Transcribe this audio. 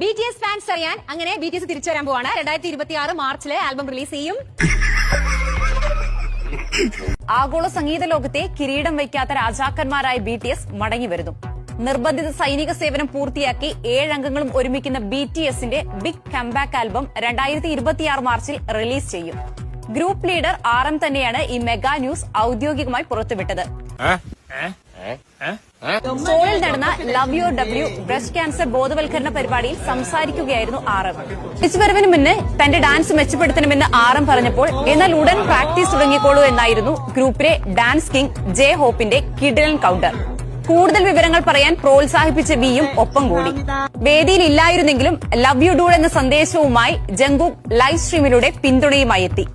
BTS fans അറിയാൻ അങ്ങനെ BTS തിരിച്ചു വരാൻ പോവാണ്. 2026 മാർച്ചിലെ ആൽബം റിലീസ് ചെയ്യും. ആഗോള സംഗീത ലോകത്തെ കിരീടം വയ്ക്കാത്ത രാജാക്കന്മാരായ BTS മടങ്ങി വരുന്നു. നിർബന്ധിത സൈനിക സേവനം പൂർത്തിയാക്കി 7 അംഗങ്ങളും ഒരുമിക്കുന്ന BTSന്റെ ബിഗ് കംബാക്ക് ആൽബം 2026 മാർച്ചിൽ റിലീസ് ചെയ്യും. ഗ്രൂപ്പ് ലീഡർ RM തന്നെയാണ് ഈ മെഗാ ന്യൂസ് ഔദ്യോഗികമായി പുറത്തുവിട്ടത്. സോളിൽ നടന്ന love your W breast cancer ബോധവൽക്കരണ പരിപാടിയിൽ സംസാരിക്കുകയായിരുന്നു RM. തിരിച്ചുവരവിന് മുന്നേ തന്റെ ഡാൻസ് മെച്ചപ്പെടുത്തണമെന്ന് RM പറഞ്ഞപ്പോൾ എന്നാൽ ഉടൻ പ്രാക്ടീസ് തുടങ്ങിക്കോളൂ എന്നായിരുന്നു ഗ്രൂപ്പിലെ ഡാൻസ് കിങ് ജെ ഹോപ്പിന്റെ കിടിലൻ കൌണ്ടർ. കൂടുതൽ വിവരങ്ങൾ പറയാൻ പ്രോത്സാഹിപ്പിച്ച വിയും ഒപ്പം കൂടി. വേദിയിൽ ഇല്ലായിരുന്നെങ്കിലും ലവ് യു ഡൂഡ് എന്ന സന്ദേശവുമായി ജങ്കുക് ലൈവ് സ്ട്രീമിലൂടെ പിന്തുണയുമായി എത്തി.